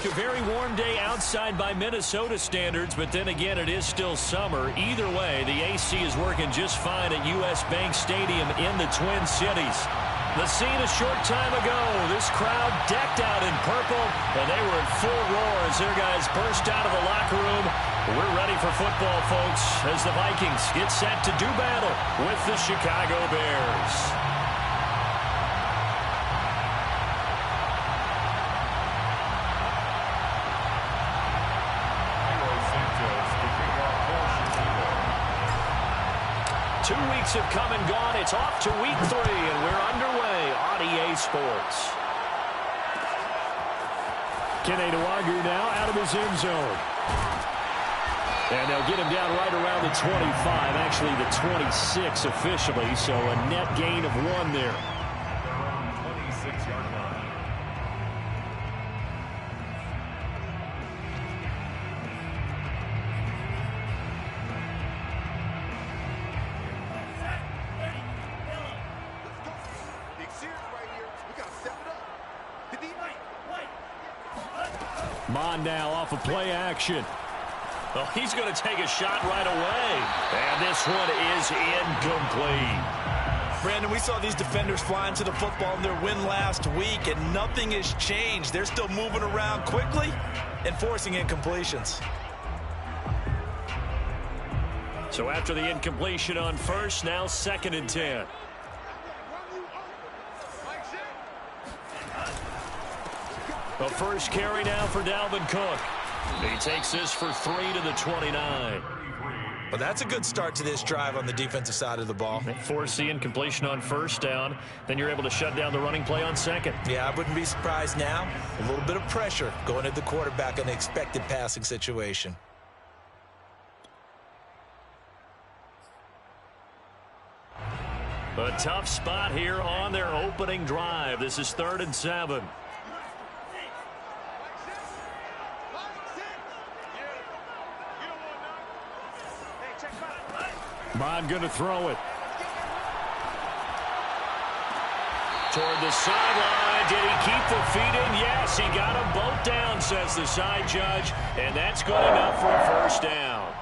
a very warm day outside by Minnesota standards, but then again, it is still summer. Either way, the AC is working just fine at U.S. Bank Stadium in the Twin Cities. The scene a short time ago, this crowd decked out in purple, and they were in full roar as their guys burst out of the locker room. We're ready for football, folks, as the Vikings get set to do battle with the Chicago Bears. Have come and gone. It's off to week 3, and we're underway on EA Sports. Kene Nwangwu now out of his end zone. And they'll get him down right around the 25, actually the 26 officially, so a net gain of 1 there. Now off of play action. Well, he's going to take a shot right away. And this one is incomplete. Brandon, we saw these defenders flying to the football in their win last week, and nothing has changed. They're still moving around quickly and forcing incompletions. So after the incompletion on first, now 2nd and 10. The first carry now for Dalvin Cook. He takes this for 3 to the 29. Well, that's a good start to this drive on the defensive side of the ball. They force the incompletion on first down. Then you're able to shut down the running play on second. Yeah, I wouldn't be surprised now. A little bit of pressure going at the quarterback in an expected passing situation. A tough spot here on their opening drive. This is 3rd and 7. Bond going to throw it. Toward the sideline. Did he keep the feet in? Yes, he got them both down, says the side judge. And that's good enough for a first down.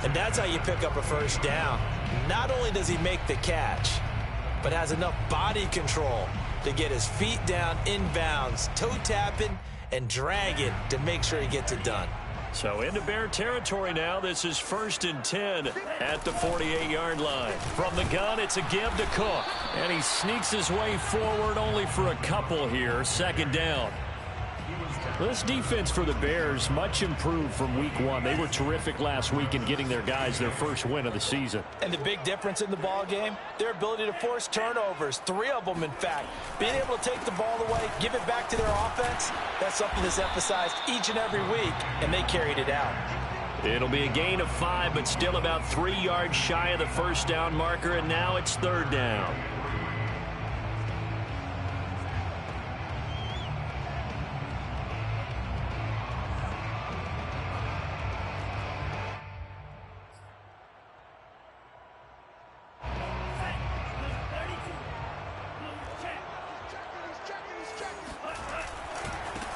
And that's how you pick up a first down. Not only does he make the catch, but has enough body control to get his feet down inbounds, toe tapping, and dragging to make sure he gets it done. So into Bear territory now. This is 1st and 10 at the 48-yard line. From the gun, it's a give to Cook. And he sneaks his way forward only for a couple here. 2nd down. This defense for the Bears, much improved from week 1. They were terrific last week in getting their guys their first win of the season. And the big difference in the ball game, their ability to force turnovers, 3 of them in fact. Being able to take the ball away, give it back to their offense, that's something that's emphasized each and every week, and they carried it out. It'll be a gain of 5, but still about 3 yards shy of the first down marker, and now it's 3rd down.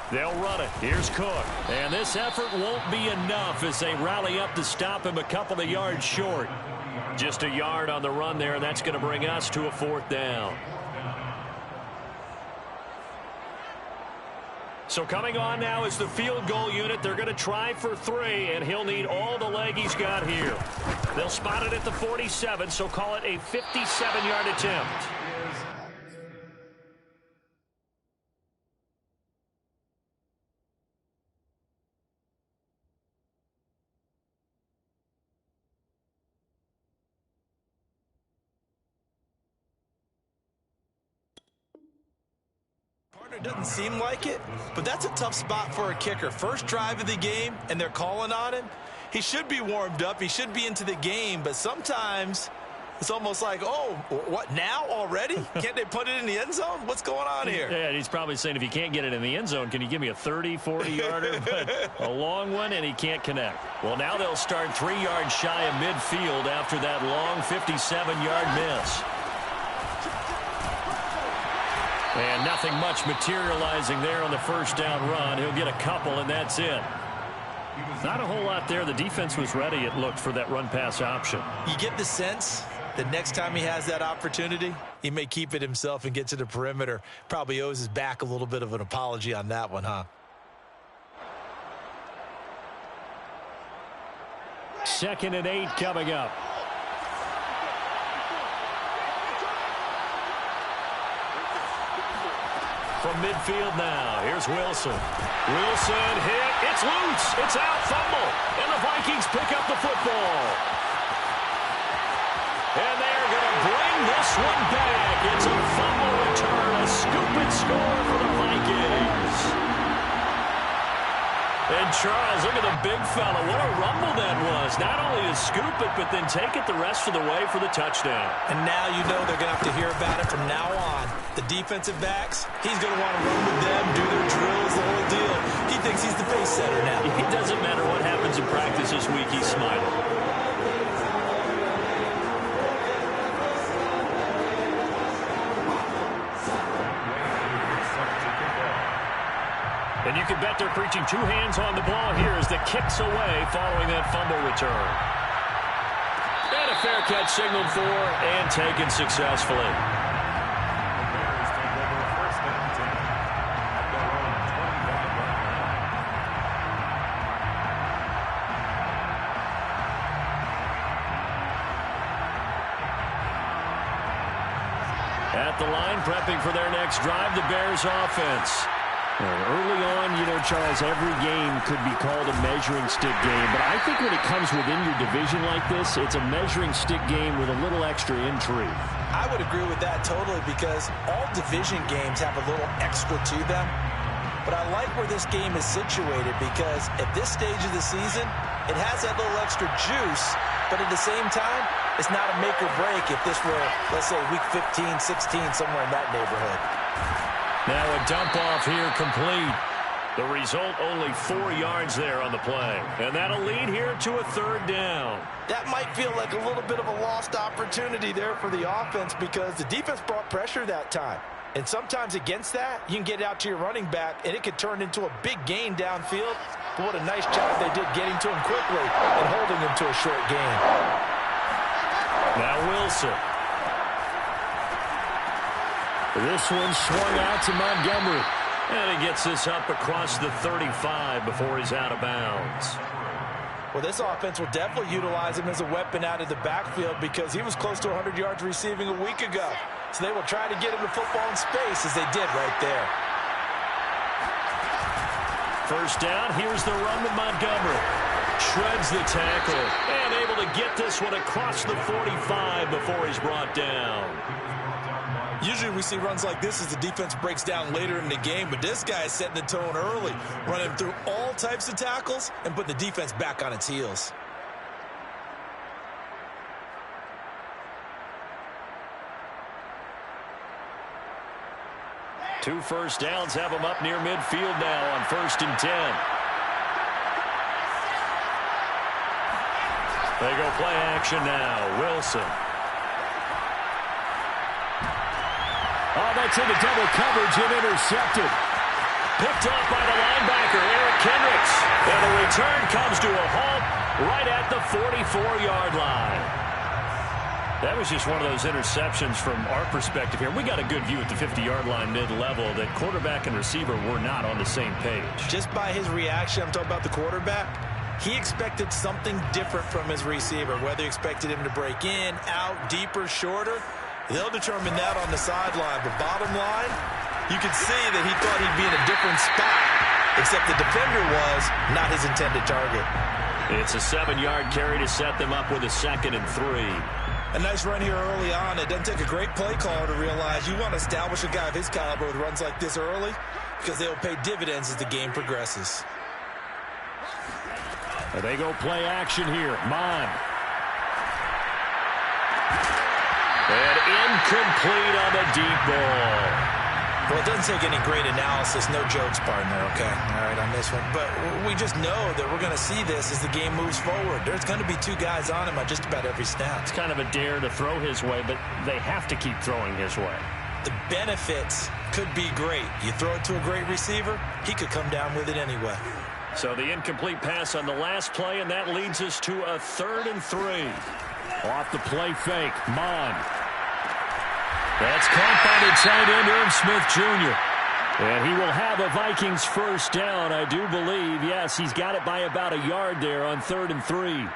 They'll run it. Here's Cook. And this effort won't be enough as they rally up to stop him a couple of yards short. Just a yard on the run there, and that's going to bring us to a 4th down. So coming on now is the field goal unit. They're going to try for 3, and he'll need all the leg he's got here. They'll spot it at the 47, so call it a 57-yard attempt. It doesn't seem like it, but that's a tough spot for a kicker. First drive of the game, and they're calling on him. He should be warmed up. He should be into the game, but sometimes it's almost like, oh, what, now already? Can't they put it in the end zone? What's going on here? Yeah, he's probably saying, if you can't get it in the end zone, can you give me a 30, 40-yarder? But a long one, and he can't connect. Well, now they'll start 3 yards shy of midfield after that long 57-yard miss. And nothing much materializing there on the first down run. He'll get a couple, and that's it. Not a whole lot there. The defense was ready, it looked, for that run-pass option. You get the sense that next time he has that opportunity, he may keep it himself and get to the perimeter. Probably owes his back a little bit of an apology on that one, huh? 2nd and 8 coming up. From midfield now, here's Wilson. Wilson hit. It's loose. It's out. Fumble. And the Vikings pick up the football. And they're going to bring this one back. It's a fumble return. A scoop and score for the Vikings. And Charles, look at the big fella. What a rumble that was. Not only to scoop it, but then take it the rest of the way for the touchdown. And now you know they're going to have to hear about it from now on. The defensive backs, he's going to want to run with them, do their drills, the whole deal. He thinks he's the pace setter now. It doesn't matter what happens in practice this week, he's smiling. And you can bet they're preaching two hands on the ball here as the kick's away following that fumble return. And a fair catch signaled for and taken successfully. At the line, prepping for their next drive, the Bears offense. Early on, Charles, every game could be called a measuring stick game. But I think when it comes within your division like this, it's a measuring stick game with a little extra intrigue. I would agree with that totally because all division games have a little extra to them. But I like where this game is situated because at this stage of the season, it has that little extra juice. But at the same time, it's not a make or break if this were, let's say, week 15, 16, somewhere in that neighborhood. Now a dump off here complete. The result, only 4 yards there on the play. And that'll lead here to a 3rd down. That might feel like a little bit of a lost opportunity there for the offense because the defense brought pressure that time. And sometimes against that, you can get out to your running back, and it could turn into a big gain downfield. But what a nice job they did getting to him quickly and holding him to a short gain. Now Wilson. This one swung out to Montgomery. And he gets this up across the 35 before he's out of bounds. Well, this offense will definitely utilize him as a weapon out of the backfield because he was close to 100 yards receiving a week ago. So they will try to get him the football in space as they did right there. First down, here's the run with Montgomery. Shreds the tackle and able to get this one across the 45 before he's brought down. Usually we see runs like this as the defense breaks down later in the game, but this guy is setting the tone early, running through all types of tackles and putting the defense back on its heels. Two first downs have them up near midfield now on 1st and 10. They go play action now. Wilson. Oh, that's into double coverage and intercepted. Picked up by the linebacker, Eric Kendricks. And the return comes to a halt right at the 44-yard line. That was just one of those interceptions from our perspective here. We got a good view at the 50-yard line mid-level that quarterback and receiver were not on the same page. Just by his reaction, I'm talking about the quarterback, he expected something different from his receiver, whether he expected him to break in, out, deeper, shorter. They'll determine that on the sideline. But bottom line, you could see that he thought he'd be in a different spot, except the defender was not his intended target. It's a 7-yard carry to set them up with a 2nd and 3. A nice run here early on. It doesn't take a great play caller to realize you want to establish a guy of his caliber with runs like this early because they'll pay dividends as the game progresses. And they go play action here. Mon. And incomplete on the deep ball. Well, it doesn't take any great analysis. No jokes, partner, okay? All right, on this one. But we just know that we're going to see this as the game moves forward. There's going to be 2 guys on him on just about every snap. It's kind of a dare to throw his way, but they have to keep throwing his way. the benefits could be great. You throw it to a great receiver, he could come down with it anyway. So the incomplete pass on the last play, and that leads us to a 3rd and 3. Off the play fake, Mond. That's caught by the tight end, Irv Smith Jr. And he will have a Vikings first down, I do believe. Yes, he's got it by about a yard there on 3rd and 3.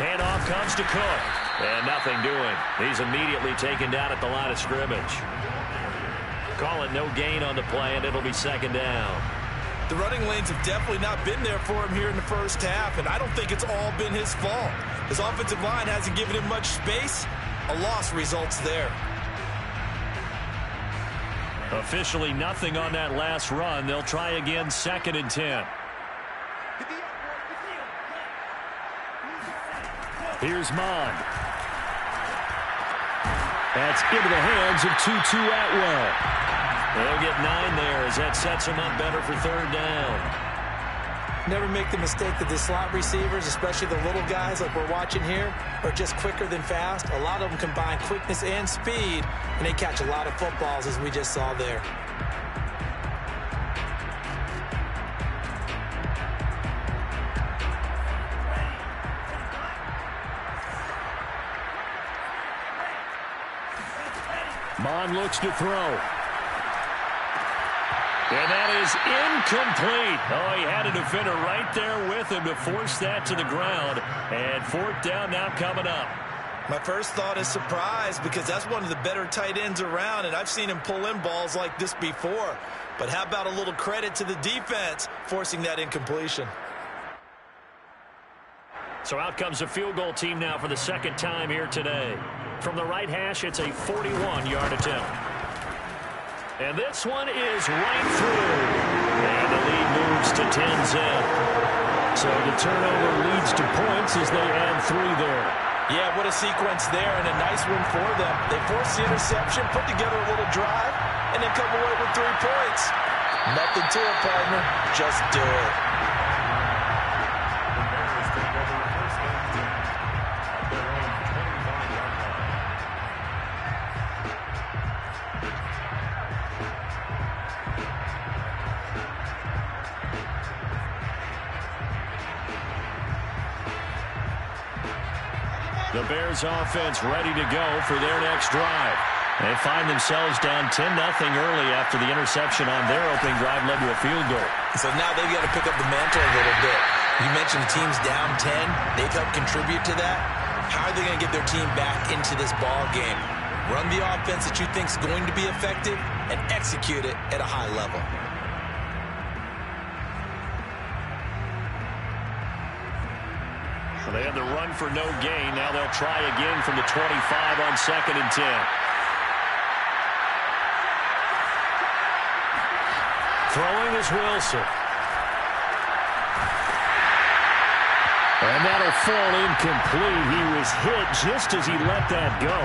Handoff comes to Cook. And nothing doing. He's immediately taken down at the line of scrimmage. Call it no gain on the play, and it'll be 2nd down. The running lanes have definitely not been there for him here in the first half, and I don't think it's all been his fault. His offensive line hasn't given him much space. A loss results there. Officially nothing on that last run. They'll try again, 2nd and 10. Here's Mond. That's into the hands of Tutu Atwell. They'll get 9 there as that sets them up better for 3rd down. Never make the mistake that the slot receivers, especially the little guys like we're watching here, are just quicker than fast. A lot of them combine quickness and speed, and they catch a lot of footballs, as we just saw there. Mond looks to throw. And that is incomplete. Oh, he had a defender right there with him to force that to the ground. And 4th down now coming up. My first thought is surprise, because that's one of the better tight ends around, and I've seen him pull in balls like this before. But how about a little credit to the defense forcing that incompletion? So out comes the field goal team now for the 2nd time here today. From the right hash, it's a 41-yard attempt. And this one is right through. And the lead moves to 10-zip. So the turnover leads to points as they add 3 there. Yeah, what a sequence there, and a nice one for them. They force the interception, put together a little drive, and then come away with 3 points. Nothing to it, partner. Just do it. The Bears offense ready to go for their next drive. They find themselves down 10-0 early after the interception on their opening drive led to a field goal. So now they've got to pick up the mantle a little bit. You mentioned the team's down 10. They've helped contribute to that. How are they going to get their team back into this ball game? Run the offense that you think is going to be effective and execute it at a high level. They had the run for no gain. Now they'll try again from the 25 on 2nd and 10. Throwing is Wilson. And that'll fall incomplete. He was hit just as he let that go.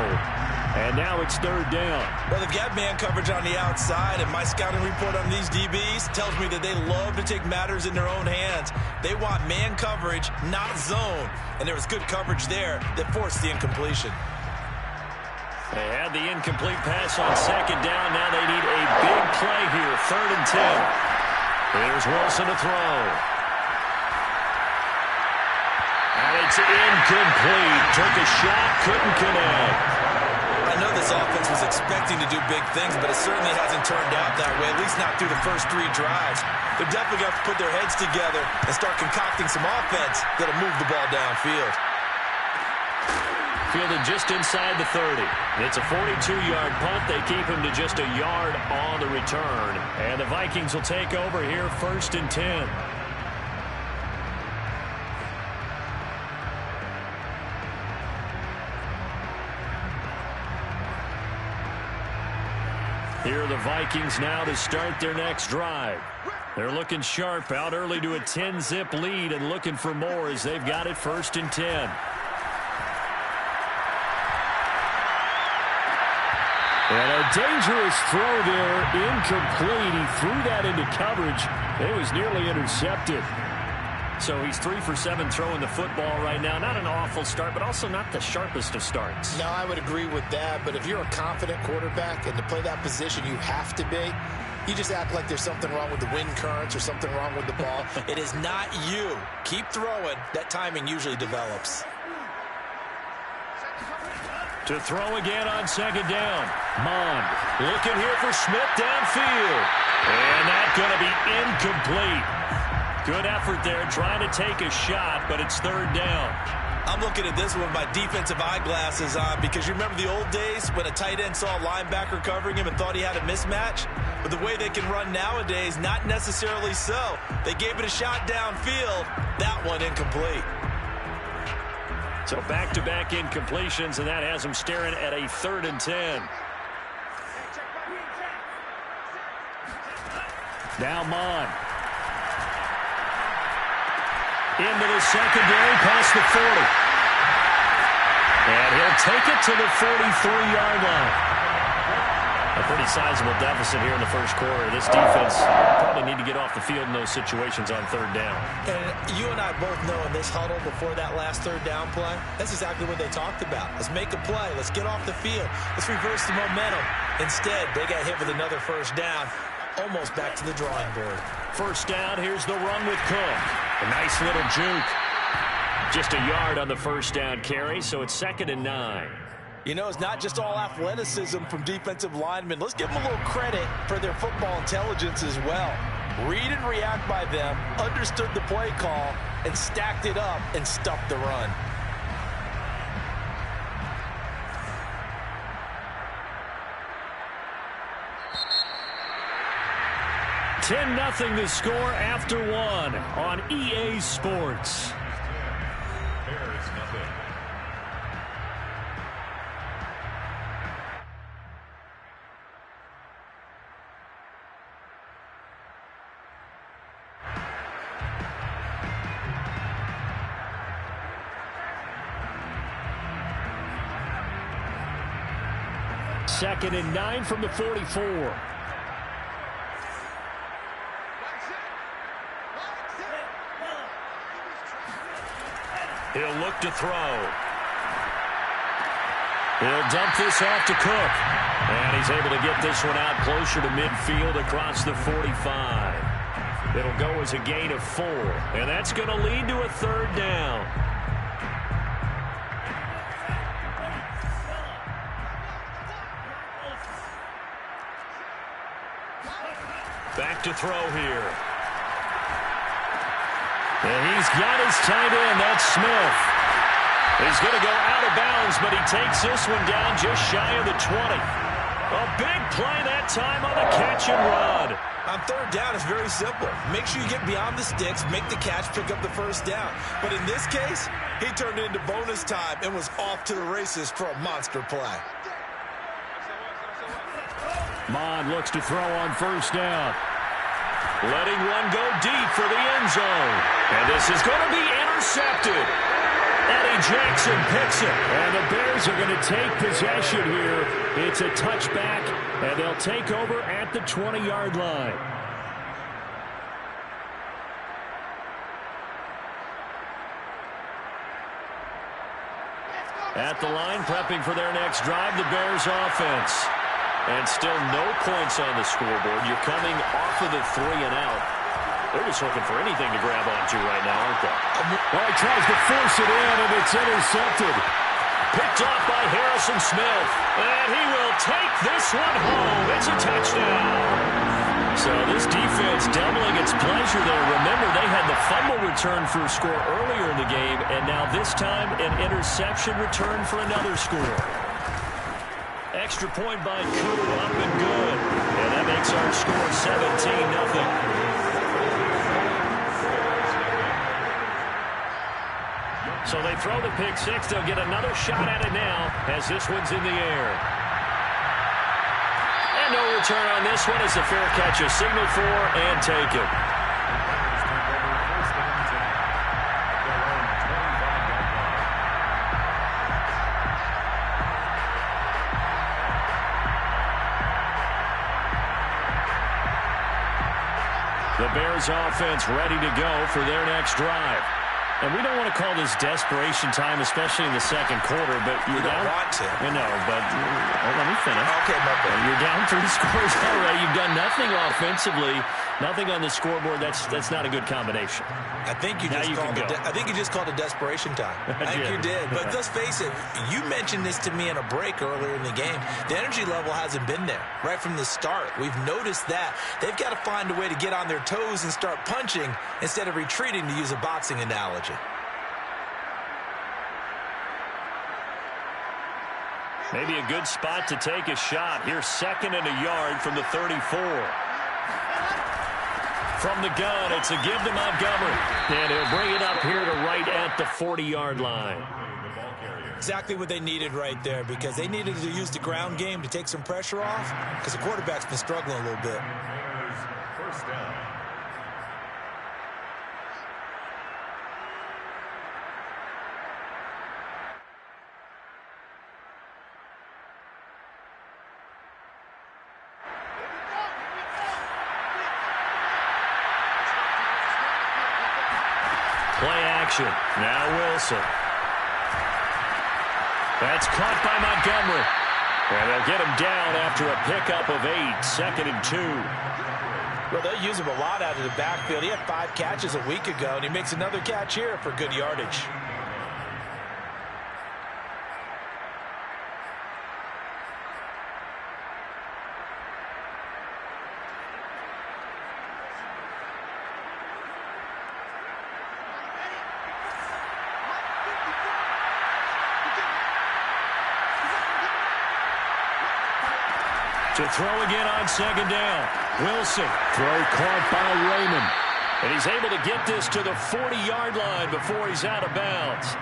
And now it's 3rd down. Well, they've got man coverage on the outside, and my scouting report on these DBs tells me that they love to take matters in their own hands. They want man coverage, not zone. And there was good coverage there that forced the incompletion. They had the incomplete pass on 2nd down. Now they need a big play here, 3rd and 10. Here's Wilson to throw. And it's incomplete. Took a shot, couldn't connect. I know this offense was expecting to do big things, but it certainly hasn't turned out that way, at least not through the first 3 drives. They're definitely going to have to put their heads together and start concocting some offense that'll move the ball downfield. Fielded just inside the 30. It's a 42-yard punt. They keep him to just a yard on the return. And the Vikings will take over here 1st and 10. Here are the Vikings now to start their next drive. They're looking sharp, out early to a 10-zip lead and looking for more as they've got it 1st and 10. And a dangerous throw there, incomplete. He threw that into coverage. It was nearly intercepted. So he's 3 for 7 throwing the football right now. Not an awful start, but also not the sharpest of starts. No, I would agree with that. But if you're a confident quarterback and to play that position you have to be, you just act like there's something wrong with the wind currents or something wrong with the ball. It is not you. Keep throwing. That timing usually develops. To throw again on 2nd down. Mond looking here for Smith downfield. And that's going to be incomplete. Good effort there trying to take a shot, but it's 3rd down. I'm looking at this with my defensive eyeglasses on because you remember the old days when a tight end saw a linebacker covering him and thought he had a mismatch? But the way they can run nowadays, not necessarily so. They gave it a shot downfield. That one incomplete. So back-to-back incompletions, and that has him staring at a 3rd and 10. Now Mond. Into the secondary, past the 40. And he'll take it to the 43-yard line. A pretty sizable deficit here in the 1st quarter. This defense probably need to get off the field in those situations on 3rd down. And you and I both know in this huddle before that last 3rd down play, that's exactly what they talked about. Let's make a play. Let's get off the field. Let's reverse the momentum. Instead, they got hit with another 1st down. Almost back to the drawing board. 1st down, here's the run with Cook. A nice little juke. Just a yard on the 1st down carry, so it's 2nd and 9. You know, it's not just all athleticism from defensive linemen. Let's give them a little credit for their football intelligence as well. Read and react by them, understood the play call, and stacked it up and stuffed the run. $10-0 the score after 1 on EA Sports. Second and 9 from the 44. He'll look to throw. He'll dump this off to Cook. And he's able to get this one out closer to midfield across the 45. It'll go as a gain of 4. And that's going to lead to a 3rd down. Back to throw here. And he's got his tight end. That's Smith. He's going to go out of bounds, but he takes this one down just shy of the 20. A big play that time on the catch and run. On 3rd down, it's very simple. Make sure you get beyond the sticks, make the catch, pick up the 1st down. But in this case, he turned it into bonus time and was off to the races for a monster play. Mond looks to throw on 1st down. Letting one go deep for the end zone. And this is going to be intercepted. Eddie Jackson picks it. And the Bears are going to take possession here. It's a touchback, and they'll take over at the 20-yard line. At the line, prepping for their next drive, the Bears offense. And still no points on the scoreboard. You're coming off of the 3 and out. They're just looking for anything to grab onto right now, aren't they? Well, he tries to force it in, and it's intercepted. Picked off by Harrison Smith. And he will take this one home. It's a touchdown. So this defense doubling its pleasure there. Remember, they had the fumble return for a score earlier in the game, and now this time an interception return for another score. Extra point by Koo, up and good. And that makes our score 17-0. So they throw the pick six. They'll get another shot at it now as this one's in the air. And no return on this one as the fair catch is signaled for and taken. The Bears offense ready to go for their next drive. And we don't want to call this desperation time, especially in the second quarter, but you don't want to. I know, but let me finish. Okay, my bad. You're down 3 scores already. You've done nothing offensively, nothing on the scoreboard. That's not a good combination. I think you just called it desperation time. I think you did. But let's face it, you mentioned this to me in a break earlier in the game. The energy level hasn't been there right from the start. We've noticed that. They've got to find a way to get on their toes and start punching instead of retreating, to use a boxing analogy. Maybe a good spot to take a shot. Here's 2nd and a yard from the 34. From the gun, it's a give to Montgomery. And he'll bring it up here to right at the 40-yard line. Exactly what they needed right there, because they needed to use the ground game to take some pressure off, because the quarterback's been struggling a little bit. First down. Play action. Now Wilson. That's caught by Montgomery. And they'll get him down after a pickup of 8. 2nd and 2. Well, they use him a lot out of the backfield. He had 5 catches a week ago, and he makes another catch here for good yardage. To throw again on 2nd down. Wilson. Throw caught by Raymond. And he's able to get this to the 40-yard line before he's out of bounds.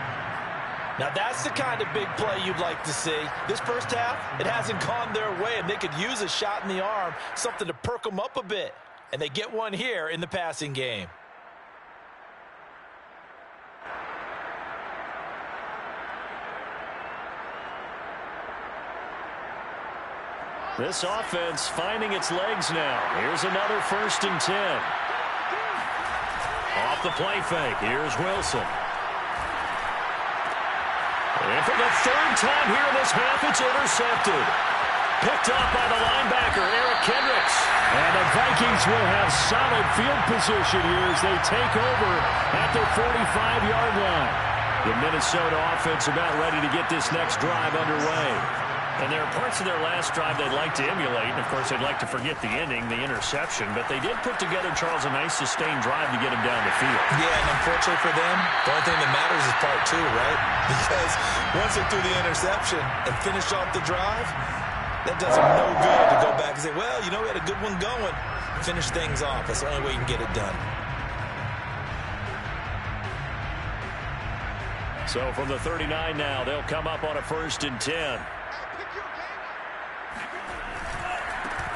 Now that's the kind of big play you'd like to see. This first half, it hasn't gone their way, and they could use a shot in the arm, something to perk them up a bit. And they get one here in the passing game. This offense finding its legs now. Here's another 1st and 10. Off the play fake. Here's Wilson. And for the 3rd time here in this half, it's intercepted. Picked up by the linebacker, Eric Kendricks. And the Vikings will have solid field position here as they take over at their 45-yard line. The Minnesota offense about ready to get this next drive underway. And there are parts of their last drive they'd like to emulate. And, of course, they'd like to forget the ending, the interception. But they did put together, Charles, a nice sustained drive to get him down the field. Yeah, and unfortunately for them, the only thing that matters is part 2, right? Because once they threw the interception and finished off the drive, that does them no good to go back and say, well, you know, we had a good one going. Finish things off. That's the only way you can get it done. So from the 39 now, they'll come up on a 1st and 10.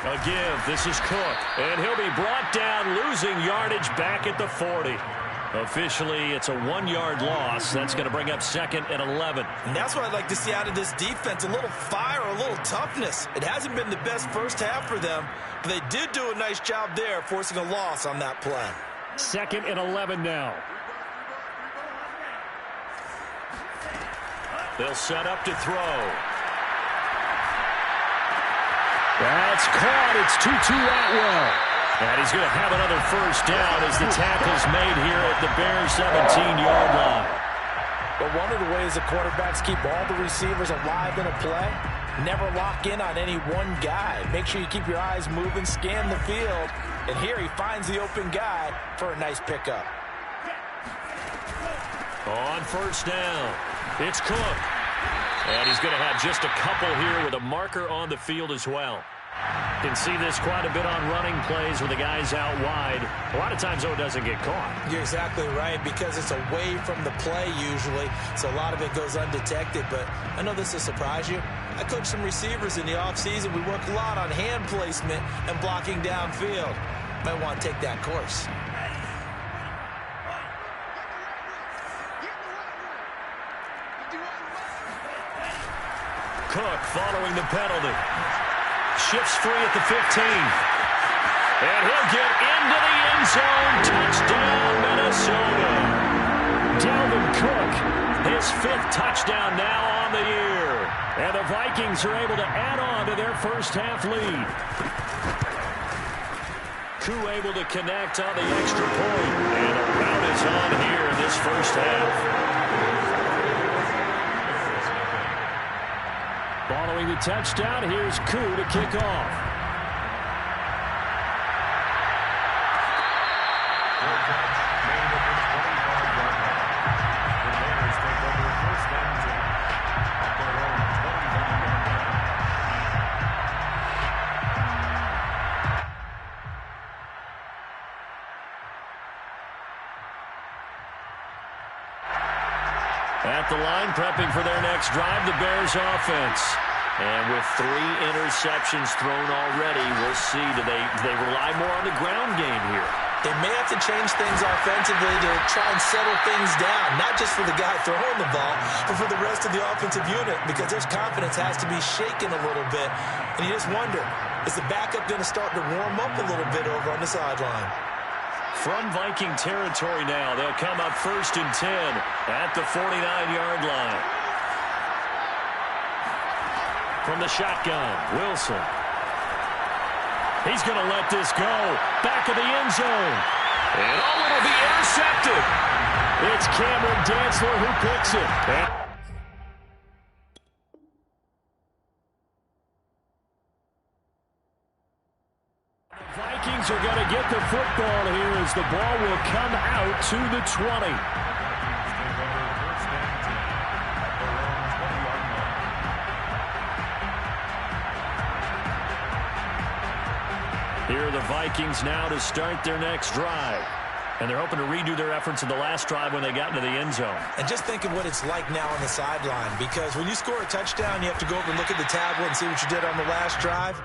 A give. This is Cook. And he'll be brought down, losing yardage back at the 40. Officially, it's a 1-yard loss. That's going to bring up 2nd and 11. And that's what I'd like to see out of this defense. A little fire, a little toughness. It hasn't been the best first half for them, but they did do a nice job there, forcing a loss on that play. 2nd and 11 now. They'll set up to throw. That's caught. It's Tutu Atwell. And he's going to have another 1st down as the tackle's made here at the Bears' 17-yard line. But one of the ways the quarterbacks keep all the receivers alive in a play, never lock in on any one guy. Make sure you keep your eyes moving, scan the field. And here he finds the open guy for a nice pickup. On 1st down, it's Cook. And he's going to have just a couple here with a marker on the field as well. Can see this quite a bit on running plays with the guys out wide. A lot of times, though, it doesn't get caught. You're exactly right, because it's away from the play usually, so a lot of it goes undetected. But I know this will surprise you. I coach some receivers in the offseason. We work a lot on hand placement and blocking downfield. Might want to take that course. Cook following the penalty. Shifts free at the 15. And he'll get into the end zone. Touchdown, Minnesota. Dalvin Cook, his 5th touchdown now on the year. And the Vikings are able to add on to their first half lead. Koo able to connect on the extra point. And a rout is on here in this first half. Following the touchdown, here's Koo to kick off. At the line, prepping for their next drive, the Bears offense. And with 3 interceptions thrown already, we'll see. Do they rely more on the ground game here? They may have to change things offensively to try and settle things down, not just for the guy throwing the ball, but for the rest of the offensive unit, because their confidence has to be shaken a little bit. And you just wonder, is the backup going to start to warm up a little bit over on the sideline? From Viking territory now, they'll come up 1st and 10 at the 49-yard line. From the shotgun, Wilson. He's going to let this go. Back of the end zone. And it'll be intercepted. It's Cameron Dantzler who picks it. The Vikings are going to get the football here as the ball will come out to the 20. Here are the Vikings now to start their next drive. And they're hoping to redo their efforts in the last drive when they got into the end zone. And just think of what it's like now on the sideline, because when you score a touchdown, you have to go over and look at the tablet and see what you did on the last drive.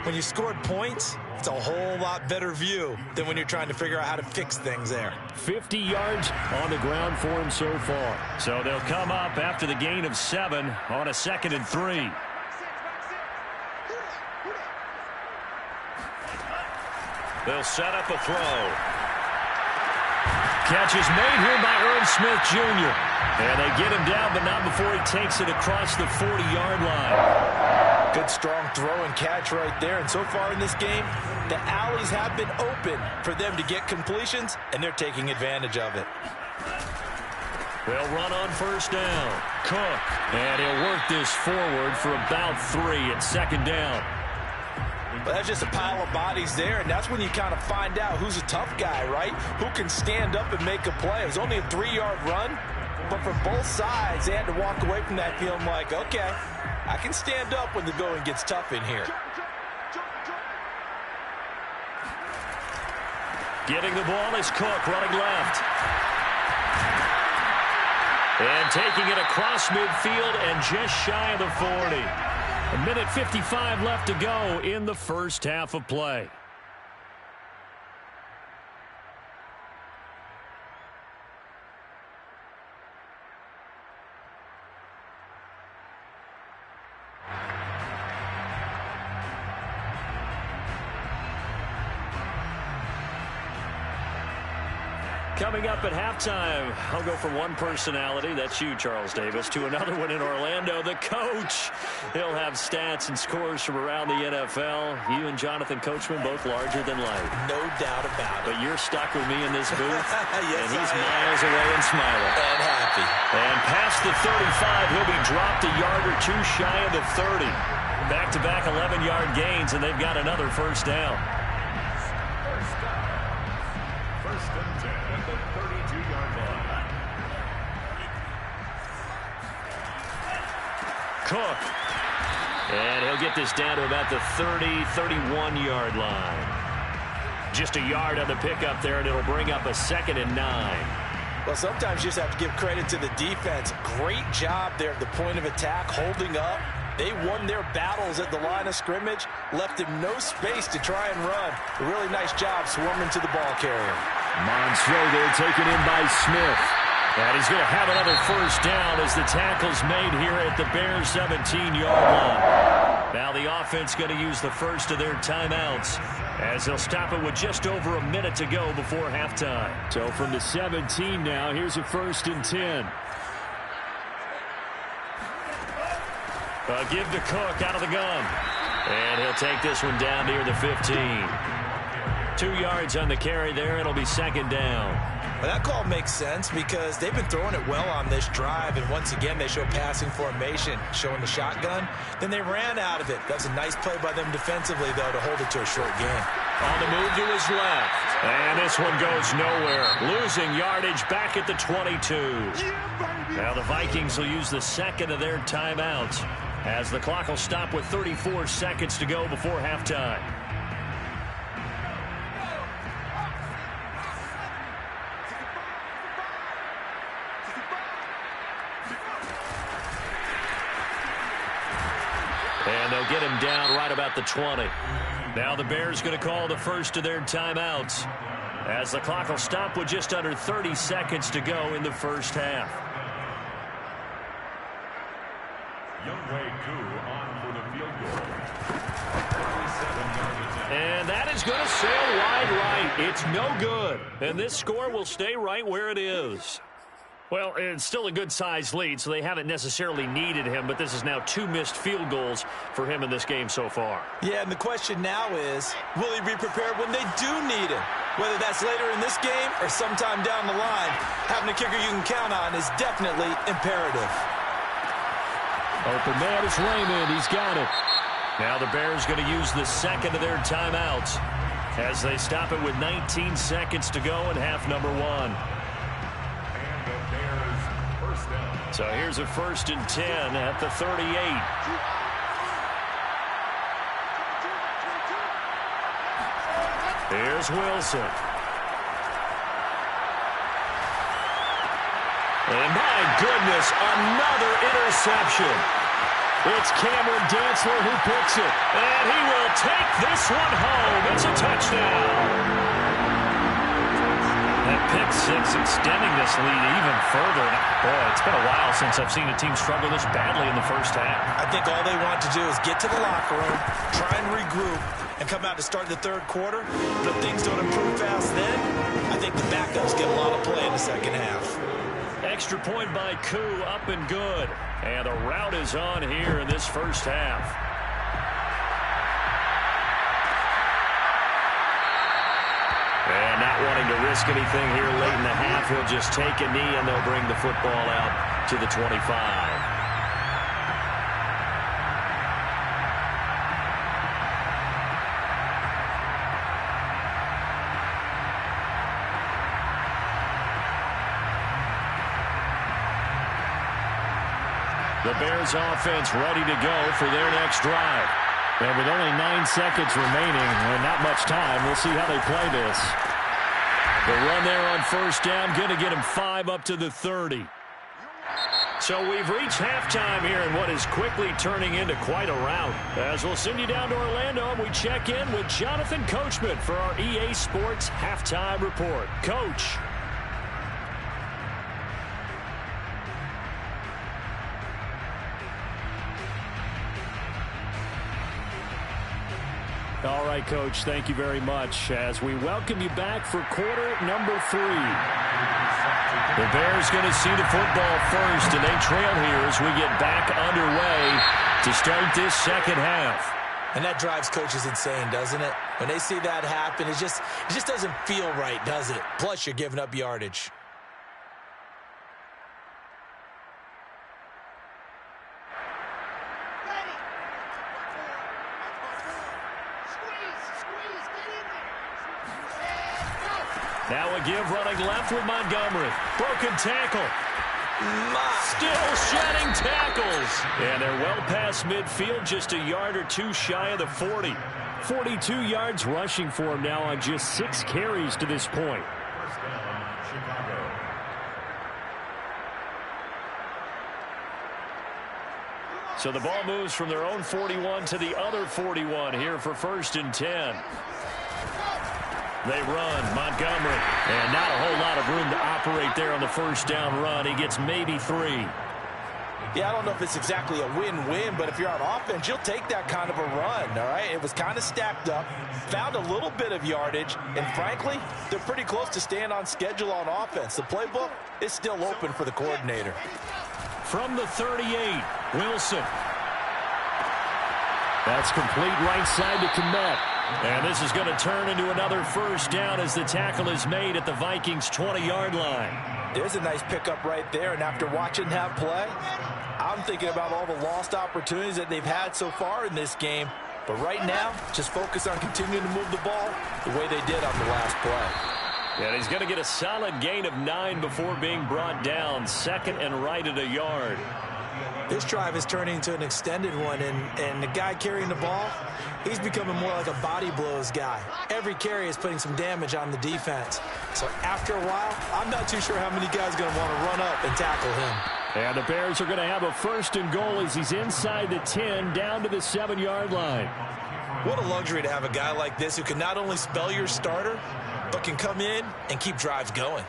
When you scored points, it's a whole lot better view than when you're trying to figure out how to fix things there. 50 yards on the ground for him so far. So they'll come up after the gain of 7 on a 2nd and 3. They'll set up a throw. Catch is made here by Irv Smith Jr. And they get him down, but not before he takes it across the 40-yard line. Good, strong throw and catch right there. And so far in this game, the alleys have been open for them to get completions, and they're taking advantage of it. They'll run on 1st down. Cook. And he'll work this forward for about 3 at 2nd down. But that's just a pile of bodies there, and that's when you kind of find out who's a tough guy, right? Who can stand up and make a play. It was only a 3-yard run, but for both sides, they had to walk away from that feeling like, okay, I can stand up when the going gets tough in here. Getting the ball is Cook running left. And taking it across midfield and just shy of the 40. A minute 55 left to go in the first half of play. Coming up at halftime, I'll go from one personality, that's you, Charles Davis, to another one in Orlando, the coach. He'll have stats and scores from around the NFL. You and Jonathan Coachman, both larger than life. No doubt about it. But you're stuck with me in this booth, yes, and he's miles away and smiling. And happy. And past the 35, he'll be dropped a yard or two shy of the 30. Back-to-back 11-yard gains, and they've got another first down. Cook. And he'll get this down to about the 30, 31-yard line. Just a yard on the pickup there, and it'll bring up a 2nd and 9. Well, sometimes you just have to give credit to the defense. Great job there at the point of attack, holding up, They won their battles at the line of scrimmage, left him no space to try and run. A really nice job swarming to the ball carrier. Monroe there taken in by Smith. And he's going to have another first down as the tackle's made here at the Bears' 17-yard line. Now the offense going to use the first of their timeouts as they'll stop it with just over a minute to go before halftime. So from the 17 now, here's a 1st and 10. Give to Cook out of the gun. And he'll take this one down near the 15. 2 yards on the carry there. It'll be 2nd down. Well, that call makes sense because they've been throwing it well on this drive, and once again they show passing formation, showing the shotgun. Then they ran out of it. That was a nice play by them defensively, though, to hold it to a short gain. On the move to his left. And this one goes nowhere. Losing yardage back at the 22. Now the Vikings will use the second of their timeouts as the clock will stop with 34 seconds to go before halftime. And they'll get him down right about the 20. Now the Bears going to call the first of their timeouts as the clock will stop with just under 30 seconds to go in the first half. Younghoe Koo on for the field goal. And that is going to sail wide right. It's no good. And this score will stay right where it is. Well, it's still a good-sized lead, so they haven't necessarily needed him, but this is now 2 missed field goals for him in this game so far. Yeah, and the question now is, will he be prepared when they do need him? Whether that's later in this game or sometime down the line, having a kicker you can count on is definitely imperative. Open man is Raymond. He's got it. Now the Bears going to use the second of their timeouts as they stop it with 19 seconds to go in half number 1. So here's a 1st and 10 at the 38. Here's Wilson. And my goodness, another interception. It's Cameron Dantzler who picks it. And he will take this one home. It's a touchdown. That pick six extending this lead even further. Boy, it's been a while since I've seen a team struggle this badly in the first half. I think all they want to do is get to the locker room, try and regroup, and come out to start the third quarter. But if things don't improve fast then, I think the backups get a lot of play in the second half. Extra point by Koo, up and good. And the route is on here in this first half. And not wanting to risk anything here late in the half, he'll just take a knee and they'll bring the football out to the 25. The Bears offense ready to go for their next drive. And with only 9 seconds remaining and not much time, we'll see how they play this. The run there on first down, going to get him 5 up to the 30. So we've reached halftime here in what is quickly turning into quite a rout. As we'll send you down to Orlando, we check in with Jonathan Coachman for our EA Sports Halftime Report. Coach. All right, Coach, thank you very much as we welcome you back for quarter number 3. The Bears going to see the football first, and they trail here as we get back underway to start this second half. And that drives coaches insane, doesn't it? When they see that happen, it just doesn't feel right, does it? Plus, you're giving up yardage. Now a give running left with Montgomery. Broken tackle. Still shedding tackles. And they're well past midfield, just a yard or two shy of the 40. 42 yards rushing for him now on just 6 carries to this point. So the ball moves from their own 41 to the other 41 here for 1st and 10. They run. Montgomery. And not a whole lot of room to operate there on the first down run. He gets maybe 3. Yeah, I don't know if it's exactly a win-win, but if you're on offense, you'll take that kind of a run, all right? It was kind of stacked up, found a little bit of yardage, and frankly, they're pretty close to staying on schedule on offense. The playbook is still open for the coordinator. From the 38, Wilson. That's complete right side to Kmet. And this is going to turn into another first down as the tackle is made at the Vikings' 20-yard line. There's a nice pickup right there, and after watching that play, I'm thinking about all the lost opportunities that they've had so far in this game. But right now, just focus on continuing to move the ball the way they did on the last play. And he's going to get a solid gain of 9 before being brought down. 2nd and right at a yard. This drive is turning into an extended one, and the guy carrying the ball, he's becoming more like a body blows guy. Every carry is putting some damage on the defense. So after a while, I'm not too sure how many guys are going to want to run up and tackle him. And the Bears are going to have a 1st and goal as he's inside the 10 down to the 7-yard line. What a luxury to have a guy like this who can not only spell your starter, but can come in and keep drives going.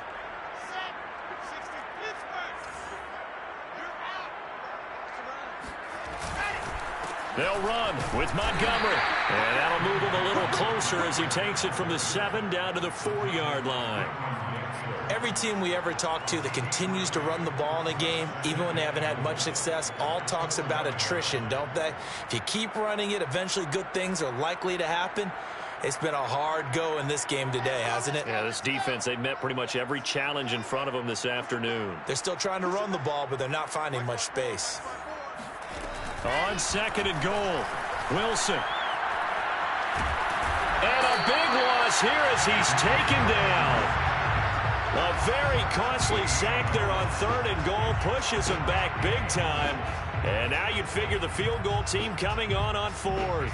They'll run with Montgomery. And that'll move him a little closer as he takes it from the 7 down to the 4-yard line. Every team we ever talk to that continues to run the ball in a game, even when they haven't had much success, all talks about attrition, don't they? If you keep running it, eventually good things are likely to happen. It's been a hard go in this game today, hasn't it? Yeah, this defense, they've met pretty much every challenge in front of them this afternoon. They're still trying to run the ball, but they're not finding much space. On 2nd and goal, Wilson. And a big loss here as he's taken down. A very costly sack there on 3rd and goal pushes him back big time. And now you'd figure the field goal team coming on 4th.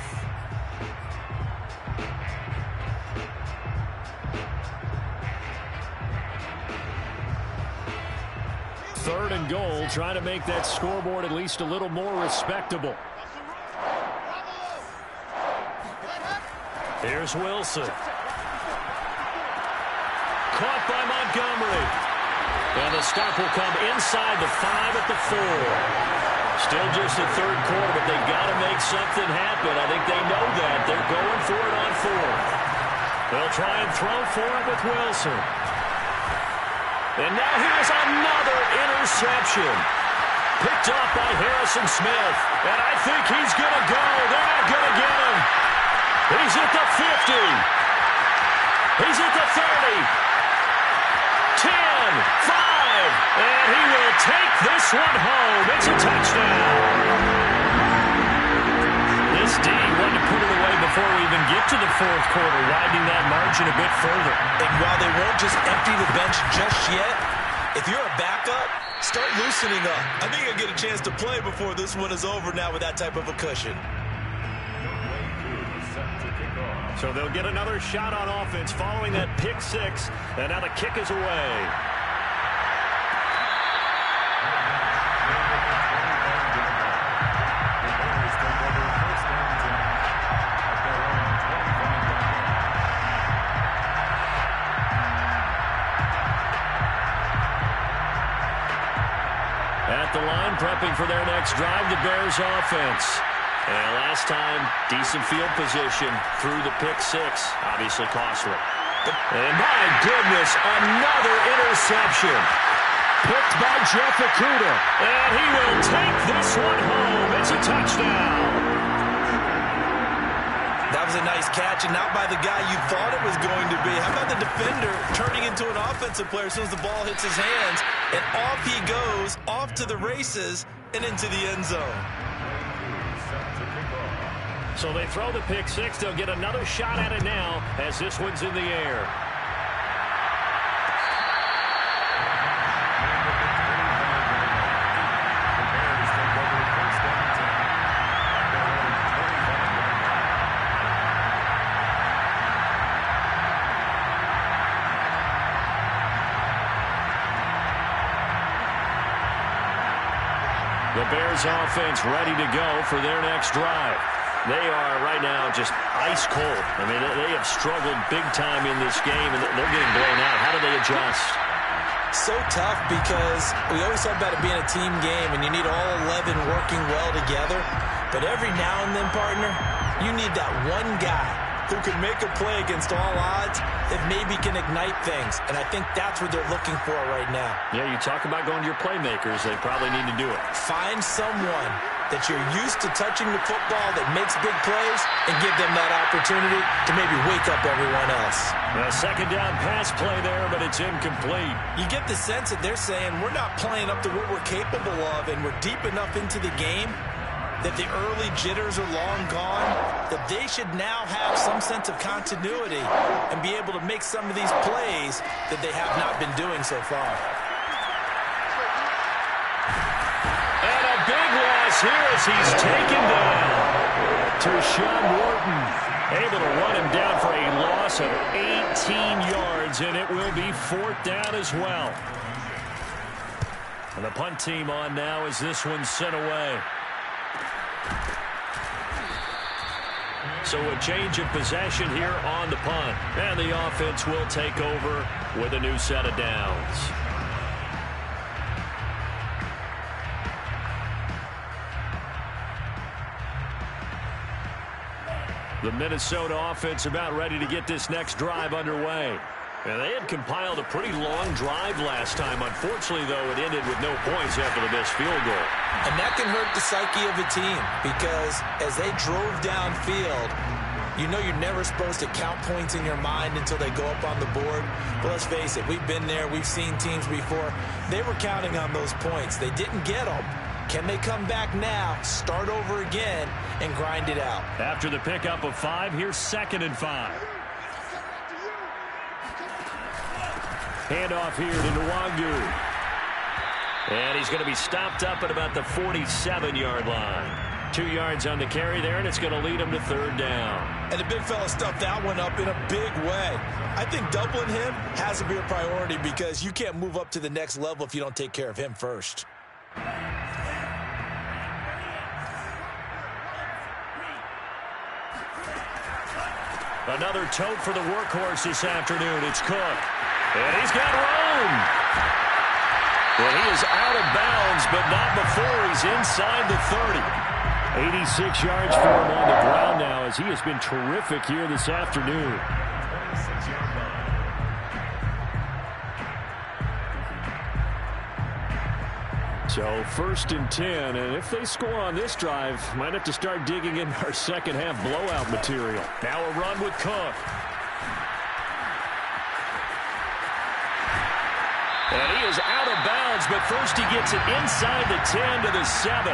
3rd and goal, trying to make that scoreboard at least a little more respectable. Here's Wilson. Caught by Montgomery. And the stop will come inside the 5 at the 4. Still just the 3rd quarter, but they've got to make something happen. I think they know that. They're going for it on 4th. They'll try and throw for it with Wilson. And now here's another interception. Picked off by Harrison Smith. And I think he's going to go. They're not going to get him. He's at the 50. He's at the 30. 10, 5. And he will take this one home. It's a touchdown. This D wanted to put it away before we even get to the 4th quarter, widening that margin a bit further. And while they won't just empty the bench just yet, if you're a backup, start loosening up. I think you'll get a chance to play before this one is over now with that type of a cushion. So they'll get another shot on offense following that pick 6, and now the kick is away. At the line, prepping for their next drive, the Bears offense. And last time, decent field position through the pick 6. Obviously costly. And my goodness, another interception. Picked by Jeff Okudah. And he will take this one home. It's a touchdown. That was a nice catch, and not by the guy you thought it was going to be. How about the defender turning into an offensive player as soon as the ball hits his hands, and off he goes, off to the races, and into the end zone. So they throw the pick 6. They'll get another shot at it now as this one's in the air. The Bears offense ready to go for their next drive. They are right now just ice cold. I mean, they have struggled big time in this game, and they're getting blown out. How do they adjust? So tough because we always talk about it being a team game, and you need all 11 working well together. But every now and then, partner, you need that one guy who can make a play against all odds that maybe can ignite things. And I think that's what they're looking for right now. Yeah, you talk about going to your playmakers. They probably need to do it. Find someone that you're used to touching the football that makes big plays and give them that opportunity to maybe wake up everyone else. A second down pass play there, but it's incomplete. You get the sense that they're saying we're not playing up to what we're capable of, and we're deep enough into the game that the early jitters are long gone, that they should now have some sense of continuity and be able to make some of these plays that they have not been doing so far. And a big loss here as he's taken down. Tershawn Wharton able to run him down for a loss of 18 yards, and it will be 4th down as well. And the punt team on now as this one's sent away. So a change of possession here on the punt. And the offense will take over with a new set of downs. The Minnesota offense about ready to get this next drive underway. And they had compiled a pretty long drive last time. Unfortunately, though, it ended with no points after the missed field goal. And that can hurt the psyche of a team because as they drove downfield, you know you're never supposed to count points in your mind until they go up on the board. But let's face it, we've been there. We've seen teams before. They were counting on those points. They didn't get them. Can they come back now, start over again, and grind it out? After the pickup of 5, here's 2nd and 5. Handoff here to Nwangu. And he's going to be stopped up at about the 47-yard line. 2 yards on the carry there, and it's going to lead him to 3rd down. And the big fella stuffed that one up in a big way. I think doubling him has to be a priority because you can't move up to the next level if you don't take care of him first. Another tote for the workhorse this afternoon. It's Cook. And he's got room. Well, he is out of bounds, but not before he's inside the 30. 86 yards for him on the ground now as he has been terrific here this afternoon. So 1st and 10, and if they score on this drive, might have to start digging in our second half blowout material. Now a run with Cook. And he is out of bounds, but first he gets it inside the 10 to the 7.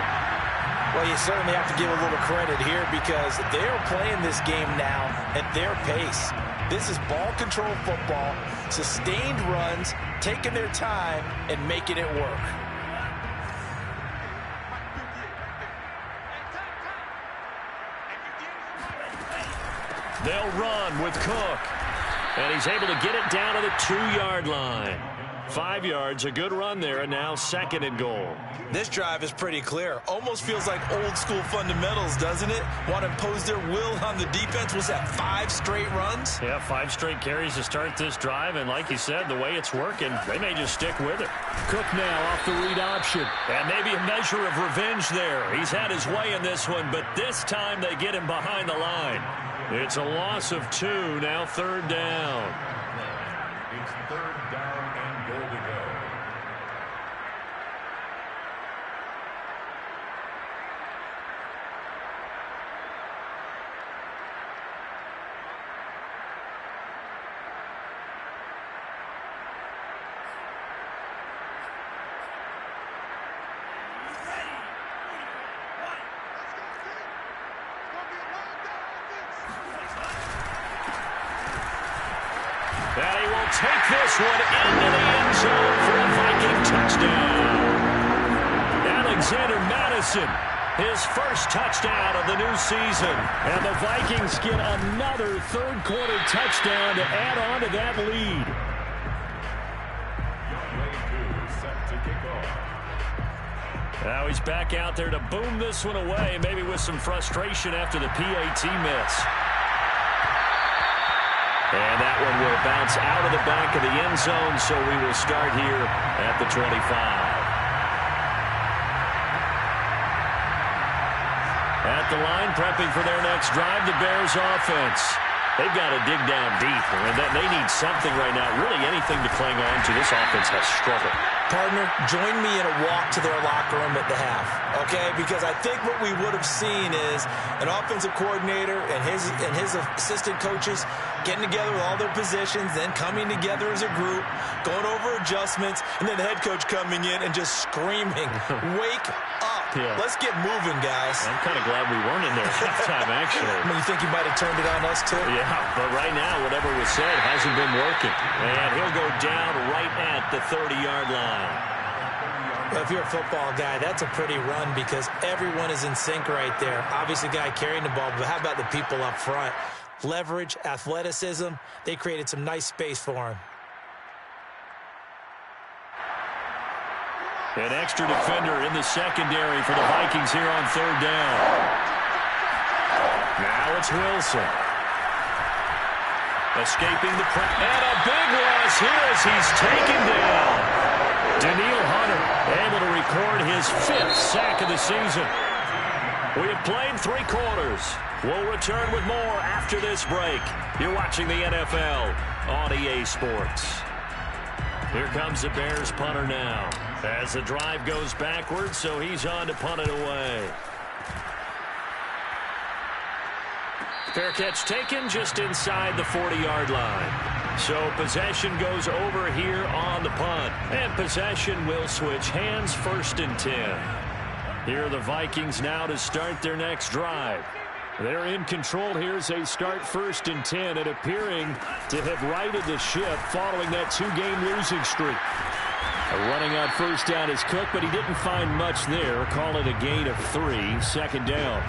Well, you certainly have to give a little credit here because they are playing this game now at their pace. This is ball control football, sustained runs, taking their time, and making it work. They'll run with Cook. And he's able to get it down to the 2-yard line. 5 yards, a good run there, and now 2nd and goal. This drive is pretty clear. Almost feels like old school fundamentals, doesn't it? Want to impose their will on the defense. Was that 5 straight runs? Yeah, 5 straight carries to start this drive, and like you said, the way it's working, they may just stick with it. Cook now off the read option. And maybe a measure of revenge there. He's had his way in this one, but this time they get him behind the line. It's a loss of 2, now 3rd down. It's 3rd down and goal to go. And he will take this one into the end zone for a Viking touchdown. Alexander Mattison, his first touchdown of the new season. And the Vikings get another third-quarter touchdown to add on to that lead. Now he's back out there to boom this one away, maybe with some frustration after the PAT miss. And that one will bounce out of the back of the end zone, so we will start here at the 25. At the line, prepping for their next drive, the Bears offense. They've got to dig down deep, and they need something right now, really anything to cling on to. This offense has struggled. Partner, join me in a walk to their locker room at the half, okay? Because I think what we would have seen is an offensive coordinator and his assistant coaches getting together with all their positions, then coming together as a group, going over adjustments, and then the head coach coming in and just screaming, wake up. Yeah. Let's get moving, guys. I'm kind of glad we weren't in there at halftime, actually. I mean, you think he might have turned it on us, too? Yeah, but right now, whatever was said hasn't been working. And he'll go down right at the 30-yard line. Well, if you're a football guy, that's a pretty run because everyone is in sync right there. Obviously, guy carrying the ball, but how about the people up front? Leverage, athleticism, they created some nice space for him. An extra defender in the secondary for the Vikings here on third down. Now it's Wilson. Escaping the press. And a big loss here as he's taken down. Danielle Hunter able to record his 5th sack of the season. We have played 3 quarters. We'll return with more after this break. You're watching the NFL on EA Sports. Here comes the Bears punter now. As the drive goes backwards, so he's on to punt it away. Fair catch taken just inside the 40-yard line. So possession goes over here on the punt. And possession will switch hands, 1st and 10. Here are the Vikings now to start their next drive. They're in control here as they start 1st and 10 and appearing to have righted the ship following that 2-game losing streak. Running out first down is Cook, but he didn't find much there. Call it a gain of 3, 2nd down.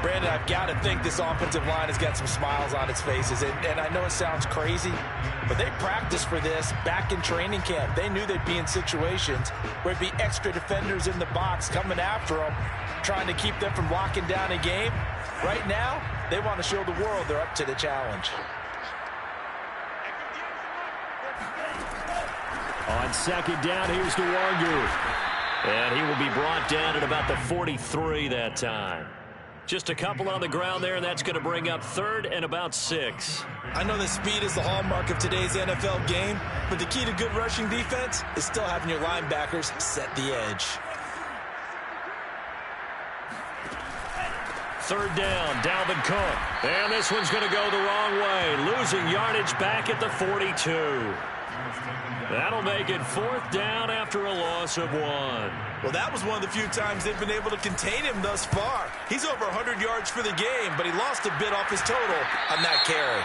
Brandon, I've got to think this offensive line has got some smiles on its faces. And I know it sounds crazy, but they practiced for this back in training camp. They knew they'd be in situations where it'd be extra defenders in the box coming after them, trying to keep them from locking down a game. Right now, they want to show the world they're up to the challenge. On 2nd down, here's DeWarger. And he will be brought down at about the 43 that time. Just a couple on the ground there, and that's going to bring up 3rd and about 6. I know that speed is the hallmark of today's NFL game, but the key to good rushing defense is still having your linebackers set the edge. 3rd down, Dalvin Cook. And this one's going to go the wrong way. Losing yardage back at the 42. That'll make it 4th down after a loss of 1. Well, that was one of the few times they've been able to contain him thus far. He's over 100 yards for the game, but he lost a bit off his total on that carry.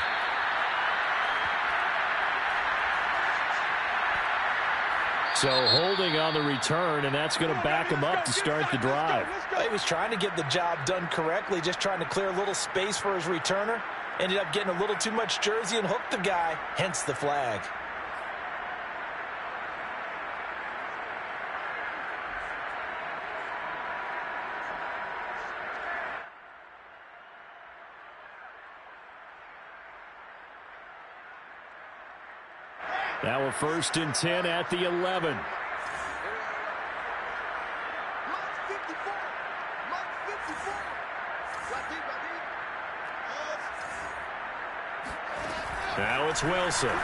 So holding on the return, and that's going to back him up to start the drive. He was trying to get the job done correctly, just trying to clear a little space for his returner. Ended up getting a little too much jersey and hooked the guy, hence the flag. Now we're 1st and 10 at the 11. Now it's Wilson. And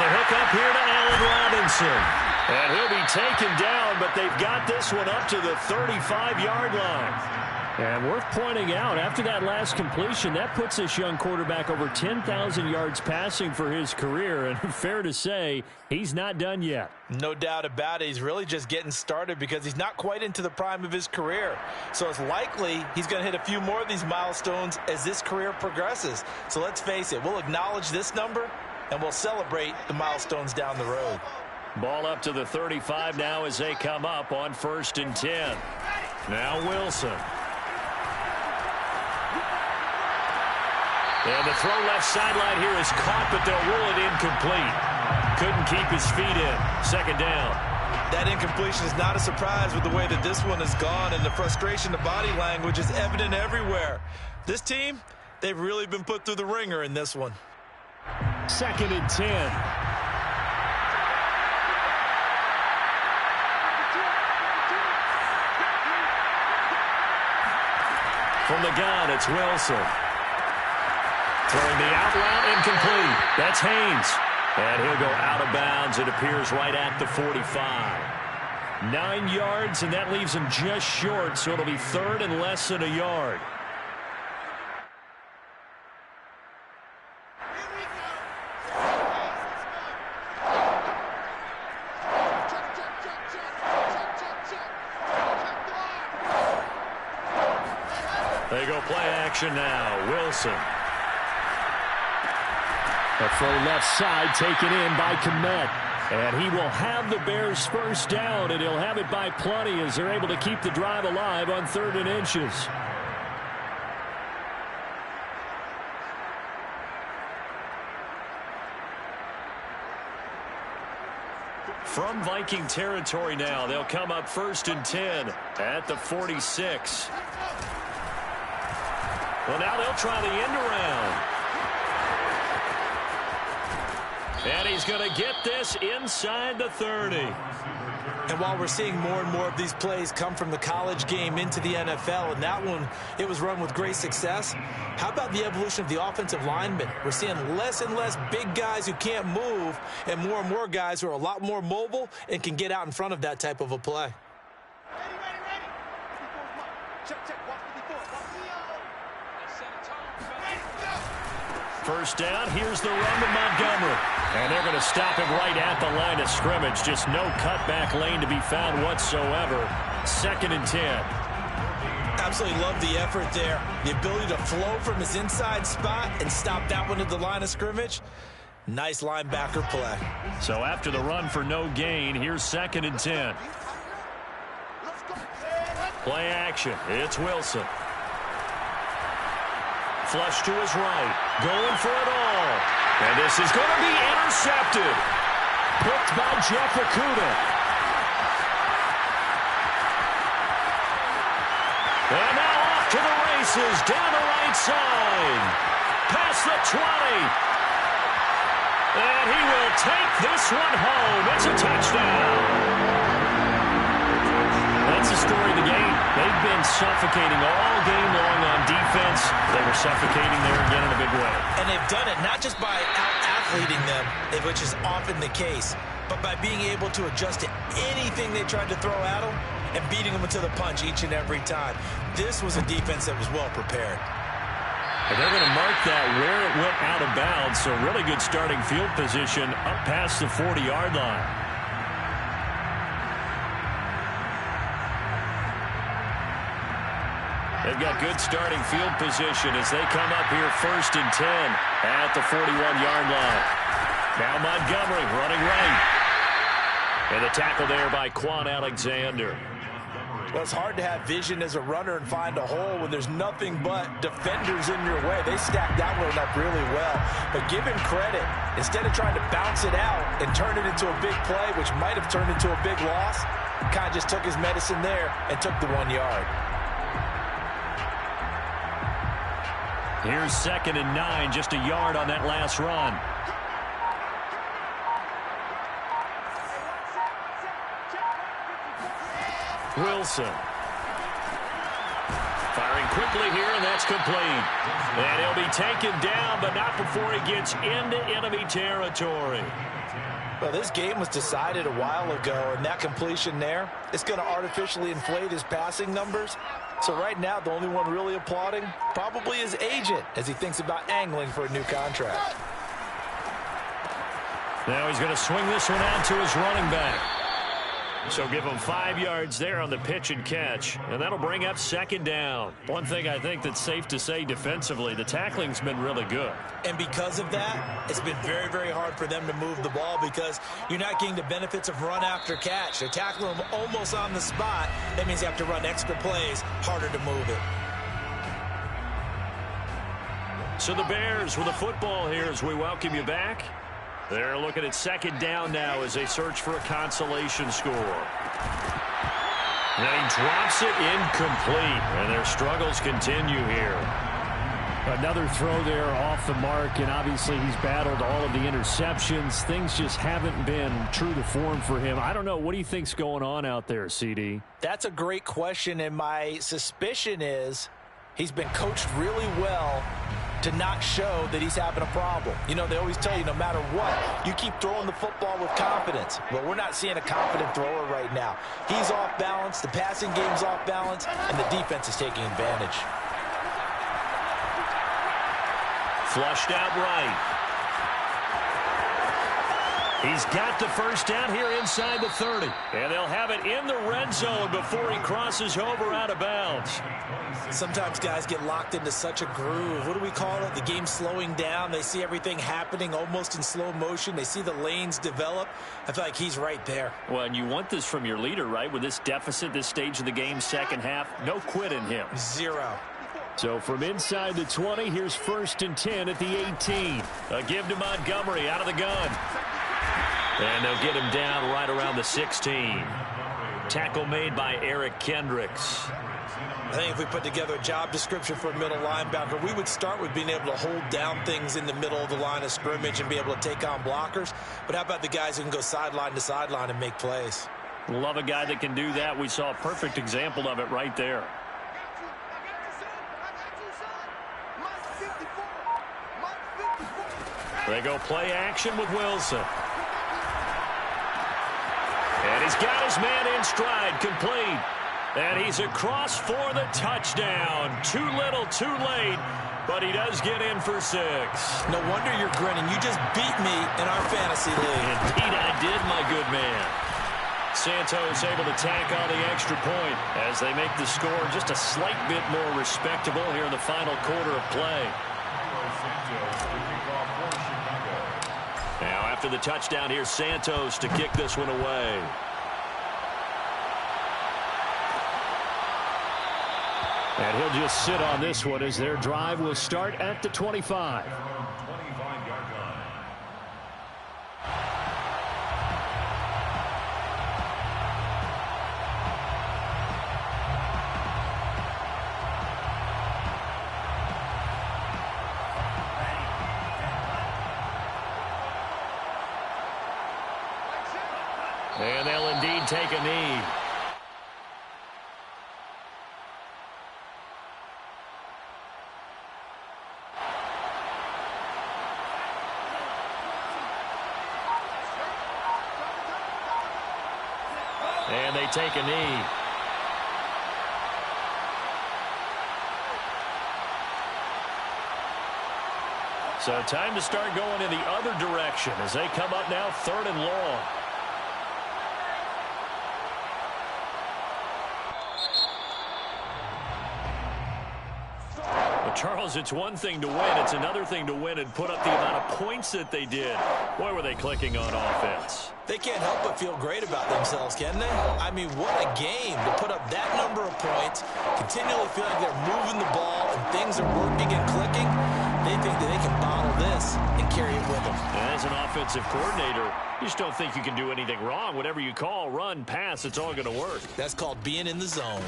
the hook up here to Allen Robinson. And he'll be taken down, but they've got this one up to the 35-yard line. And worth pointing out, after that last completion, that puts this young quarterback over 10,000 yards passing for his career. And fair to say, he's not done yet. No doubt about it. He's really just getting started because he's not quite into the prime of his career. So it's likely he's going to hit a few more of these milestones as this career progresses. So let's face it, we'll acknowledge this number and we'll celebrate the milestones down the road. Ball up to the 35 now as they come up on 1st and 10. Now Wilson. And the throw left sideline here is caught, but they'll rule it incomplete. Couldn't keep his feet in. 2nd down. That incompletion is not a surprise with the way that this one has gone, and the frustration, the body language is evident everywhere. This team, they've really been put through the ringer in this one. 2nd and 10. From the gun, it's Wilson. Throwing the out route, incomplete. That's Haynes. And he'll go out of bounds. It appears right at the 45. 9 yards, and that leaves him just short, so it'll be 3rd and less than a yard. They go play action now. Wilson. A throw left side taken in by Kmet. And he will have the Bears first down, and he'll have it by plenty as they're able to keep the drive alive on 3rd and inches. From Viking territory now, they'll come up 1st and 10 at the 46. Well, now they'll try the end around. And he's going to get this inside the 30. And while we're seeing more and more of these plays come from the college game into the NFL, and that one, it was run with great success, how about the evolution of the offensive linemen? We're seeing less and less big guys who can't move and more guys who are a lot more mobile and can get out in front of that type of a play. First down, here's the run to Montgomery. And they're going to stop him right at the line of scrimmage. Just no cutback lane to be found whatsoever. 2nd and 10. Absolutely love the effort there. The ability to flow from his inside spot and stop that one at the line of scrimmage. Nice linebacker play. So after the run for no gain, here's 2nd and 10. Play action. It's Wilson. Flush to his right. Going for it all. And this is going to be intercepted. Picked by Jeff Okudah. And now off to the races. Down the right side. Past the 20. And he will take this one home. It's a touchdown. That's the story of the game. They've been suffocating all game long on defense. They were suffocating there again in a big way. And they've done it not just by out-athleting them, which is often the case, but by being able to adjust to anything they tried to throw at them and beating them into the punch each and every time. This was a defense that was well prepared. And they're going to mark that where it went out of bounds, so really good starting field position up past the 40-yard line. They've got good starting field position as they come up here 1st and 10 at the 41-yard line. Now Montgomery running right. And the tackle there by Quan Alexander. Well, it's hard to have vision as a runner and find a hole when there's nothing but defenders in your way. They stacked that one up really well. But give him credit. Instead of trying to bounce it out and turn it into a big play, which might have turned into a big loss, kind of just took his medicine there and took the 1 yard. Here's 2nd and 9, just a yard on that last run. Wilson. Firing quickly here, and that's complete. And he'll be taken down, but not before he gets into enemy territory. Well, this game was decided a while ago, and that completion there is going to artificially inflate his passing numbers. So right now, the only one really applauding probably his agent as he thinks about angling for a new contract. Now he's going to swing this one out to his running back. So give him 5 yards there on the pitch and catch, and that'll bring up 2nd down. One thing I think that's safe to say defensively, the tackling's been really good. And because of that, it's been very, very hard for them to move the ball because you're not getting the benefits of run after catch. They're tackling them almost on the spot. That means you have to run extra plays, harder to move it. So the Bears with the football here as we welcome you back. They're looking at second down now as they search for a consolation score. And he drops it incomplete, and their struggles continue here. Another throw there off the mark, and obviously he's battled all of the interceptions. Things just haven't been true to form for him. I don't know. What do you think's going on out there, CD? That's a great question, and my suspicion is he's been coached really well to not show that he's having a problem. You know, they always tell you no matter what, you keep throwing the football with confidence. Well, we're not seeing a confident thrower right now. He's off balance, the passing game's off balance, and the defense is taking advantage. Flushed out right. He's got the first down here inside the 30. And they'll have it in the red zone before he crosses over out of bounds. Sometimes guys get locked into such a groove. What do we call it? The game slowing down. They see everything happening almost in slow motion. They see the lanes develop. I feel like he's right there. Well, and you want this from your leader, right? With this deficit, this stage of the game, second half, no quit in him. Zero. So from inside the 20, here's 1st and 10 at the 18. A give to Montgomery out of the gun. And they'll get him down right around the 16. Tackle made by Eric Kendricks. I think if we put together a job description for a middle linebacker, we would start with being able to hold down things in the middle of the line of scrimmage and be able to take on blockers. But how about the guys who can go sideline to sideline and make plays? Love a guy that can do that. We saw a perfect example of it right there. They go play action with Wilson. And he's got his man in stride, complete. And he's across for the touchdown. Too little, too late, but he does get in for 6. No wonder you're grinning. You just beat me in our fantasy league. Indeed I did, my good man. Santos able to tack on the extra point as they make the score just a slight bit more respectable here in the final quarter of play. Now after the touchdown, here's Santos to kick this one away. And he'll just sit on this one as their drive will start at the 25. And they'll indeed take a knee. And they take a knee. So time to start going in the other direction as they come up now 3rd and long. Charles, it's one thing to win. It's another thing to win and put up the amount of points that they did. Boy, were they clicking on offense. They can't help but feel great about themselves, can they? I mean, what a game to put up that number of points, continually feel like they're moving the ball and things are working and clicking. They think that they can bottle this and carry it with them. As an offensive coordinator, you just don't think you can do anything wrong. Whatever you call, run, pass, it's all going to work. That's called being in the zone.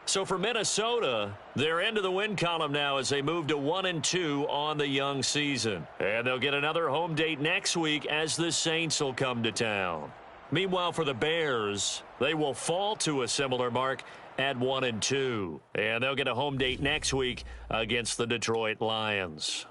So for Minnesota, they're into the win column now as they move to 1-2 on the young season. And they'll get another home date next week as the Saints will come to town. Meanwhile, for the Bears, they will fall to a similar mark at 1-2. And they'll get a home date next week against the Detroit Lions.